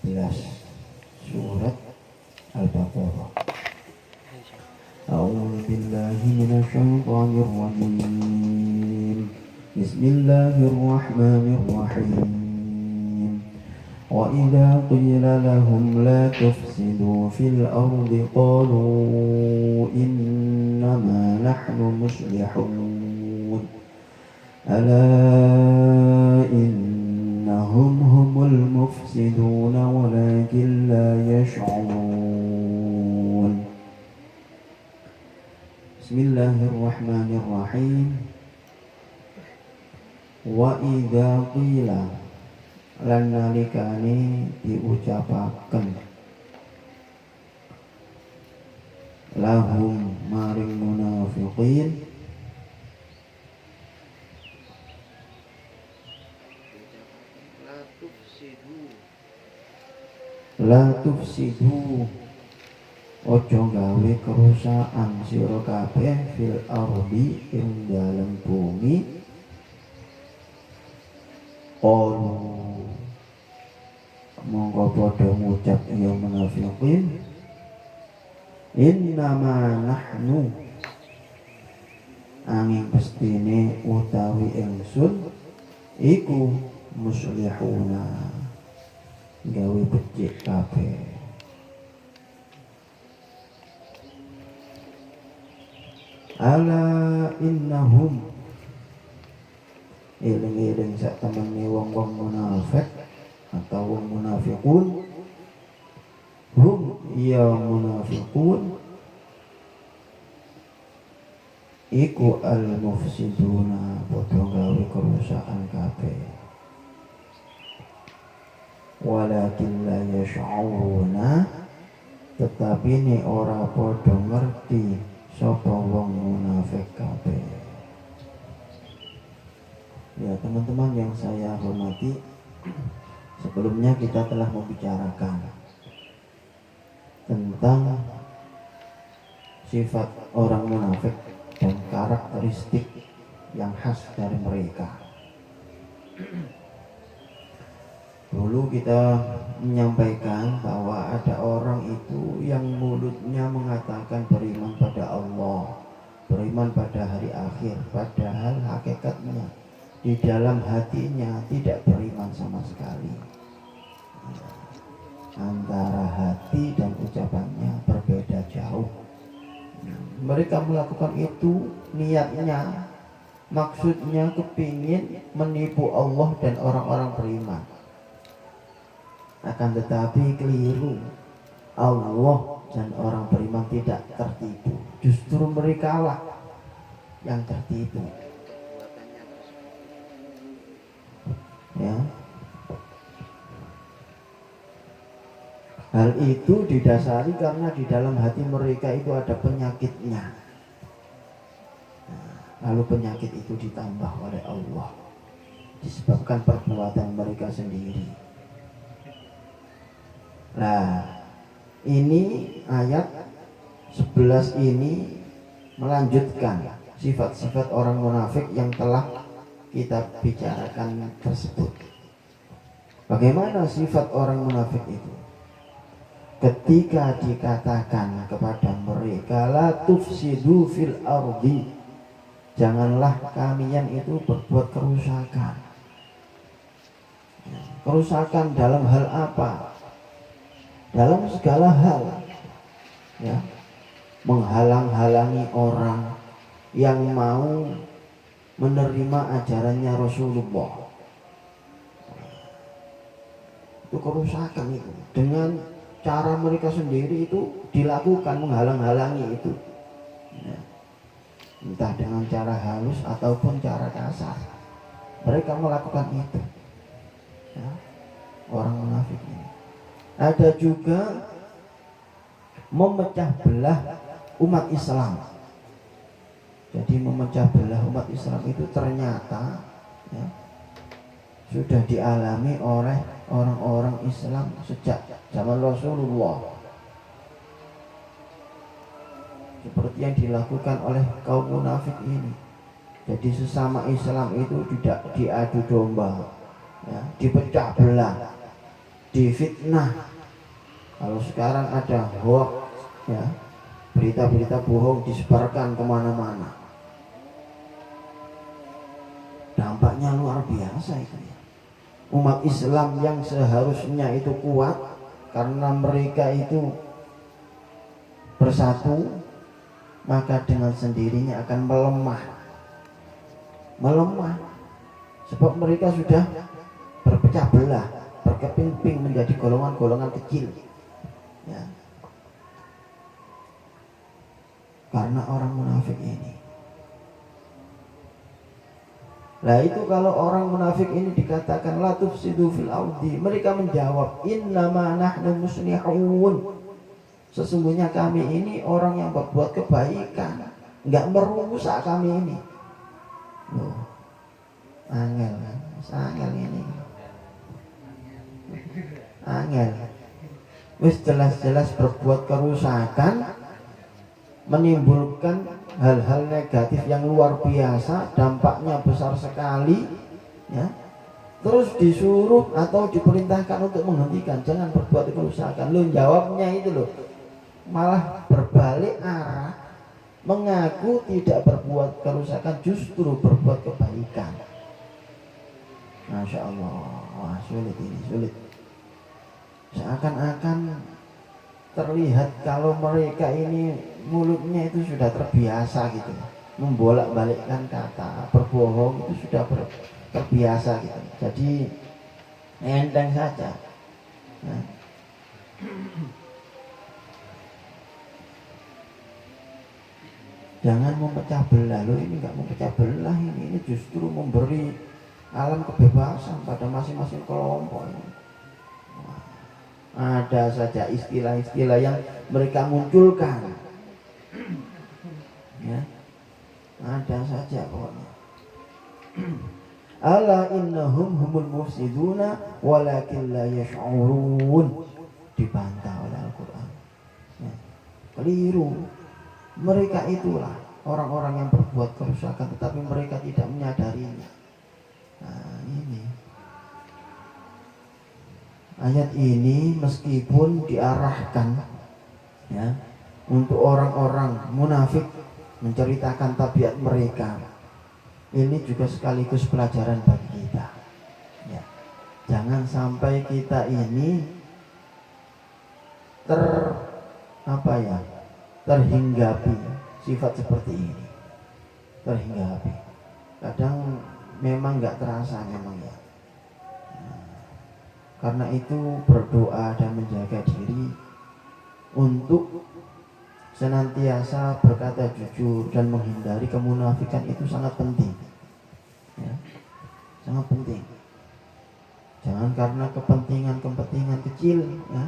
11 surat Al-Baqarah. A'udzu billahi minasyaitonir rajim. Bismillahirrahmanirrahim. Wa idza qila lahum la tufsidu fil ardi qalu innama nahnu muslihun. Ala innahum humul mufsidun walakin la yash'urun. Bismillahirrahmanirrahim. Wa idza qila lan nalikane diucapaken lahum maring munafiqin la tufsidu ojo gawe kerusakan sira kabeh fil ardi ing dalem bumi. Qalu monggo padha ngucap ya munafiqin innama nahnu angin pestine utawi ingsun iku muslihuna gawe becik kabeh. Ala innahum eling-eling sak temene wong-wong munafik atau wong munafiqun hum ya munafiqun iku al-mufsiduna padha gawe kerusakan kabeh. Walakin la yash'uruna tetapi ini ora padha ngerti sapa wong munafik kabeh. Ya teman-teman yang saya hormati, sebelumnya kita telah membicarakan tentang sifat orang munafik dan karakteristik yang khas dari mereka. Dulu kita menyampaikan bahwa ada orang itu yang mulutnya mengatakan beriman pada Allah, beriman pada hari akhir, padahal hakikatnya di dalam hatinya tidak beriman sama sekali. Antara hati dan ucapannya berbeda jauh. Mereka melakukan itu niatnya, maksudnya kepingin menipu Allah dan orang-orang beriman. Akan tetapi keliru. Allah dan orang beriman tidak tertipu. Justru mereka lah yang tertipu. Ya. Hal itu didasari karena di dalam hati mereka itu ada penyakitnya. Lalu penyakit itu ditambah oleh Allah disebabkan perbuatan mereka sendiri. Nah, ini ayat 11 ini melanjutkan sifat-sifat orang munafik yang telah kita bicarakan tersebut. Bagaimana sifat orang munafik itu? Ketika dikatakan kepada mereka la tufsidu fil ardi, janganlah kalian itu berbuat kerusakan. Kerusakan dalam hal apa? Dalam segala hal, ya, menghalang-halangi orang yang mau menerima ajarannya Rasulullah. Itu kerusakan itu. Dengan cara mereka sendiri itu dilakukan, menghalang-halangi itu. Ya. Entah dengan cara halus ataupun cara kasar. Mereka melakukan itu. Ya. Orang munafik ini. Ada juga memecah belah umat Islam. Jadi memecah belah umat Islam itu ternyata ya, sudah dialami oleh orang-orang Islam sejak zaman Rasulullah. Seperti yang dilakukan oleh kaum munafik ini. Jadi sesama Islam itu tidak diadu domba, ya, dipecah belah. difitnah. Kalau sekarang ada hoax, ya, berita-berita bohong disebarkan kemana-mana, dampaknya luar biasa itu ya. Umat Islam yang seharusnya itu kuat karena mereka itu bersatu, maka dengan sendirinya akan melemah sebab mereka sudah berpecah belah, berkeping-ping menjadi golongan-golongan kecil ya. Karena orang munafik ini. Nah itu kalau orang munafik ini dikatakan la tufsidu fil ardi, mereka menjawab innama nahnu muslihun, sesungguhnya kami ini orang yang berbuat kebaikan, nggak merusak kami ini. Loh, angel kan? Angel ini, angel. Wis jelas-jelas berbuat kerusakan, menimbulkan hal-hal negatif yang luar biasa, dampaknya besar sekali ya. Terus disuruh atau diperintahkan untuk menghentikan, jangan berbuat kerusakan. Lo jawabnya itu loh malah berbalik arah, mengaku tidak berbuat kerusakan, justru berbuat kebaikan. Masya Allah, wah sulit ini, sulit. Seakan-akan terlihat kalau mereka ini mulutnya itu sudah terbiasa gitu, membolak-balikkan kata, berbohong itu sudah terbiasa gitu. Jadi enteng saja. Nah. Jangan memecah belah. Loh ini nggak memecah belah, ini justru memberi alam kebebasan pada masing-masing kelompok ini. Ada saja istilah-istilah yang mereka munculkan ya, ada saja pokoknya. Ala innahum humul mufsiduna walakin la yash'urun, dibantah oleh Al-Quran ya. Keliru, mereka itulah orang-orang yang berbuat kerusakan tetapi mereka tidak menyadarinya. Nah ini ayat ini meskipun diarahkan ya untuk orang-orang munafik, menceritakan tabiat mereka, ini juga sekaligus pelajaran bagi kita ya. Jangan sampai kita ini terhinggapi sifat seperti ini, terhinggapi. Kadang memang nggak terasa memang ya. Karena itu berdoa dan menjaga diri untuk senantiasa berkata jujur dan menghindari kemunafikan itu sangat penting ya, sangat penting. Jangan karena kepentingan kecil ya,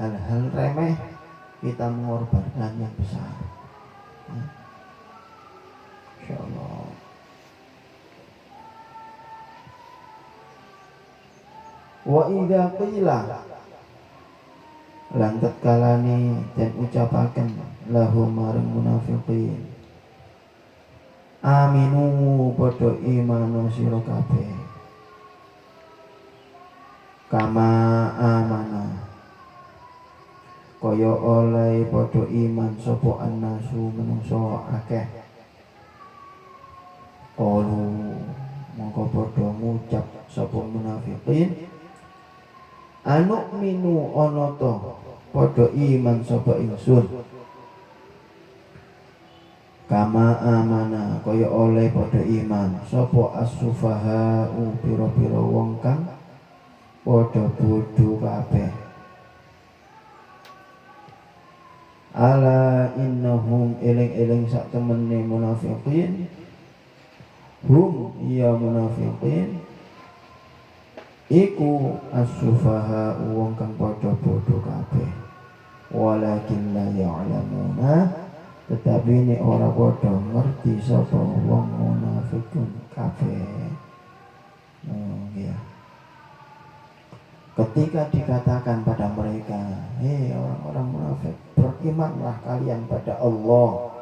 hal-hal remeh kita mengorbankan yang besar ya. Insyaallah. Wa idza qila, lan tatkalane den ucapaken lahum maring munafiqin, aminu padha iman sira kabeh, kama amana kaya oleh padha iman sapa annasu menungso akeh. Qalu mongko padha ngucap sapa munafiqin, anu minu ana ta padha iman sapa ingsun, kama amana kaya oleh padha iman sapa as-sufaha pira-pira wong kang padha bodho kabeh. Ala innahum eling-eling sak temene munafiqin, hum ya munafiqin iku as-sufaha wong kang padha bodho kabeh, walakin la ya'lamuna, tetapi ini ora padha ngerti sapa wong munafikun kabeh. Ya. Ketika dikatakan pada mereka, hei orang-orang munafik, berimanlah kalian pada Allah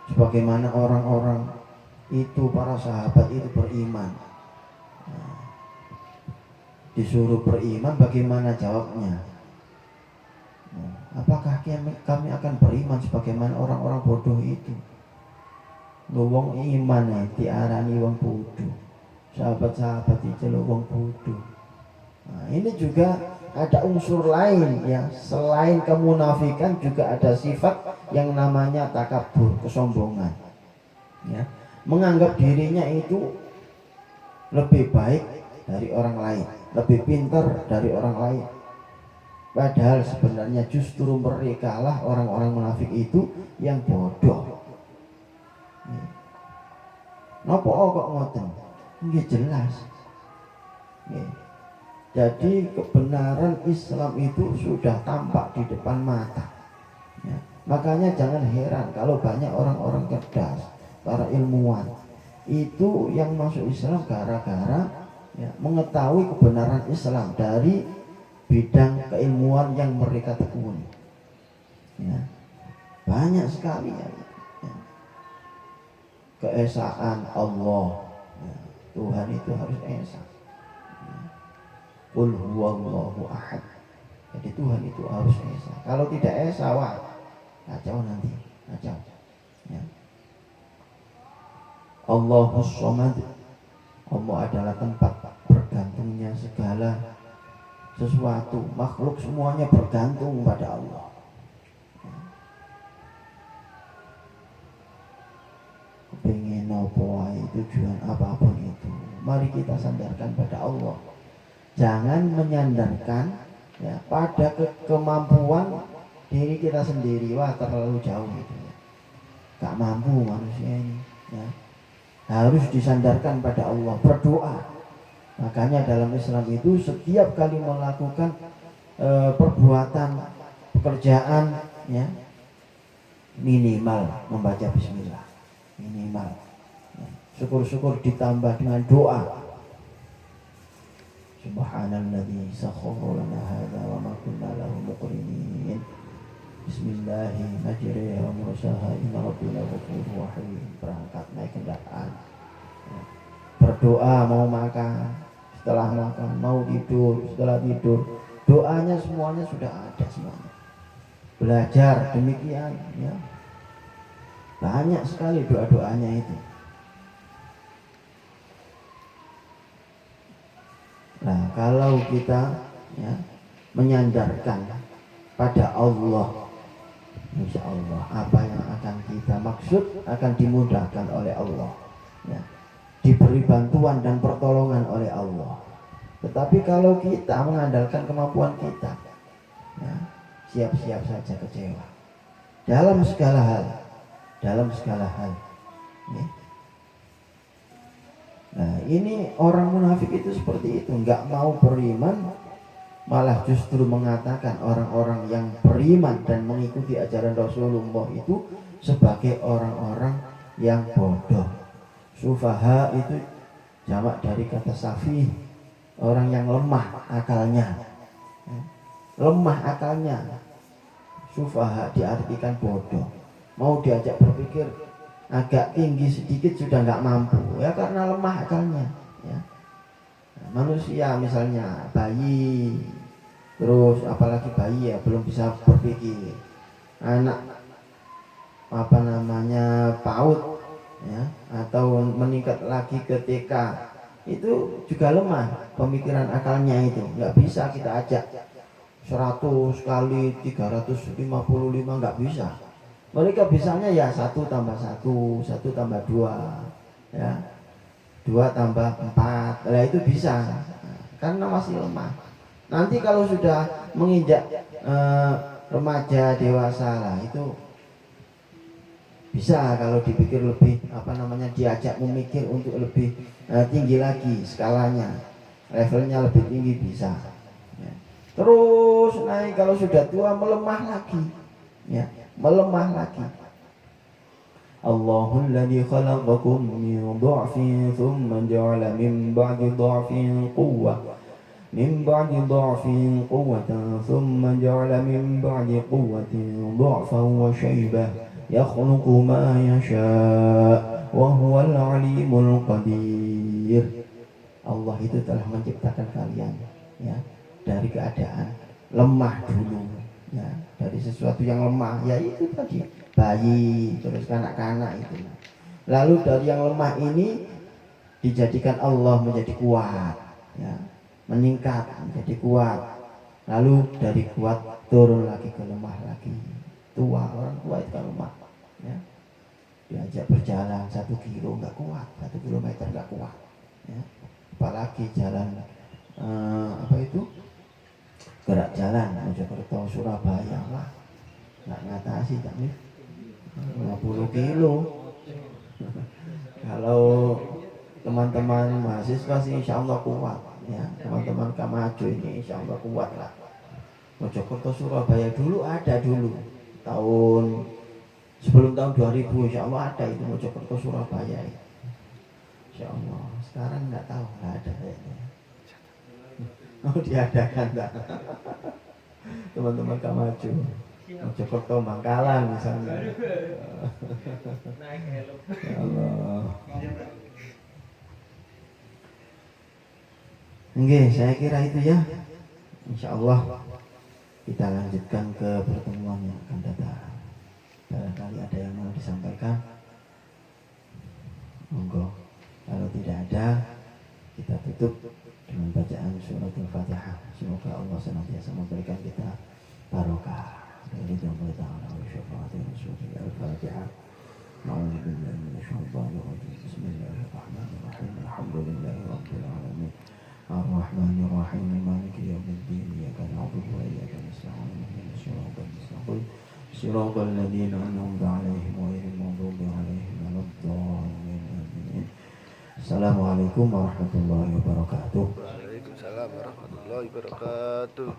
sebagaimana orang-orang itu, para sahabat itu beriman. Disuruh beriman, bagaimana jawabnya? Apakah kami akan beriman sebagaimana orang-orang bodoh itu? Wong iman diarani wong bodoh, sahabat-sahabat itu wong bodoh. Nah, ini juga ada unsur lain ya, selain kemunafikan juga ada sifat yang namanya takabur, kesombongan ya, menganggap dirinya itu lebih baik dari orang lain, lebih pintar dari orang lain, padahal sebenarnya justru mereka lah orang-orang munafik itu yang bodoh. Napa kok ngoten? Nggih jelas. Jadi kebenaran Islam itu sudah tampak di depan mata ya. Makanya jangan heran kalau banyak orang-orang cerdas, para ilmuwan itu yang masuk Islam gara-gara ya, mengetahui kebenaran Islam dari bidang keilmuan yang mereka tekuni ya. Banyak sekali ya. Keesaan Allah ya. Tuhan itu harus esa. Qul huwallahu ahad. Jadi Tuhan itu harus esa. Kalau tidak esa, wah kacau nanti, kacau. Ya. Allahus Somad. Allah adalah tempat bergantungnya segala sesuatu, makhluk semuanya bergantung pada Allah. Pengen nopo tujuan apapun itu, mari kita sandarkan pada Allah. Jangan menyandarkan ya, pada kemampuan diri kita sendiri. Wah terlalu jauh itu ya. Gak mampu manusia ini ya. Harus disandarkan pada Allah, berdoa. Makanya dalam Islam itu setiap kali melakukan perbuatan, pekerjaan ya, minimal membaca bismillah, minimal ya. Syukur-syukur ditambah dengan doa. Subhanalladzi sakhkhara lana hadza wa ma kunna lahu muqrinin. Bismillahirrahmanirrahim. Majriha wa mursaha inna rabbana ghafurur rahim. Berangkat naik kendaraan ya. Berdoa mau makan, setelah makan, mau tidur, setelah tidur, doanya semuanya sudah ada semuanya. Belajar demikian ya. Banyak sekali doa-doanya itu. Nah, kalau kita ya, menyandarkan pada Allah, insya Allah apa yang akan kita maksud akan dimudahkan oleh Allah ya. Diberi bantuan dan pertolongan oleh Allah. Tetapi kalau kita mengandalkan kemampuan kita ya, siap-siap saja kecewa dalam segala hal, dalam segala hal ya. Nah ini orang munafik itu seperti itu, nggak mau beriman, malah justru mengatakan orang-orang yang beriman dan mengikuti ajaran Rasulullah itu sebagai orang-orang yang bodoh. Sufaha itu jamak dari kata safih, orang yang lemah akalnya, lemah akalnya. Sufaha diartikan bodoh, mau diajak berpikir agak tinggi sedikit sudah nggak mampu ya, karena lemah akalnya ya. Manusia misalnya bayi, terus apalagi bayi ya belum bisa berpikir, anak apa namanya PAUD ya, atau meningkat lagi ke TK itu juga lemah pemikiran akalnya, itu nggak bisa kita ajak 100 kali 355 nggak bisa. Mereka bisanya ya 1 tambah 1, 1 tambah 2 ya, 2 tambah 4, lah itu bisa karena masih lemah. Nanti kalau sudah menginjak remaja dewasa lah itu bisa, kalau dipikir lebih apa namanya, diajak memikir untuk lebih tinggi lagi skalanya, levelnya lebih tinggi bisa ya. Terus naik kalau sudah tua melemah lagi ya, melemah lagi. Allahul ladzi khalaqakum min dha'fin thumma ja'ala min ba'di dha'fin quwwah, min ba'di dha'fin quwwatan thumma ja'ala min ba'di quwwatin dha'fan wa shaybah yakhluqu ma yasha' wa huwal 'alimul qadir. Allah itu telah menciptakan kalian ya, dari keadaan lemah dulu, ya, dari sesuatu yang lemah, ya itu tadi bayi, terus kanak-kanak itu. Lalu dari yang lemah ini dijadikan Allah menjadi kuat, ya, meningkat menjadi kuat. Lalu dari kuat turun lagi ke lemah lagi. Tua, orang tua itu kan lemah, ya. Diajak berjalan 1 kilo nggak kuat, 1 kilometer nggak kuat, ya. Apalagi jalan apa itu, gerak jalan Mojokerto Surabaya, wah nggak ngatasi kami 50 kilo. Kalau teman-teman mahasiswa sih insya Allah kuat, ya. Teman-teman Kamajo ini insya Allah kuat lah. Mojokerto Surabaya dulu ada dulu tahun sebelum tahun 2000 insya Allah ada itu Mojokerto Surabaya itu. Insya Allah. Sekarang nggak tahu, nggak ada kayaknya. Oh diadakan tak? Teman-teman Kamajo Mojokerto Bangkalan misalnya. Ya Allah. Oke, saya kira itu ya. Insya Allah kita lanjutkan ke pertemuan yang akan datang. Barangkali ada yang mau disampaikan, monggo. Kalau tidak ada, kita tutup dengan bacaan surat Al-Fatihah. Semoga Allah senantiasa memberikan kita barokah. Al-Fatihah. Bismillahirrahmanirrahim. Ar-Rahmanir-Rahim. Maliki yaumiddin. Iyyaka na'budu wa iyyaka nasta'in. Ihdinas siratal mustaqim. Siratal ladzina an'amta 'alaihim ghairil maghdubi 'alaihim waladdallin. Assalamualaikum warahmatullahi wabarakatuh. Waalaikumsalam warahmatullahi wabarakatuh.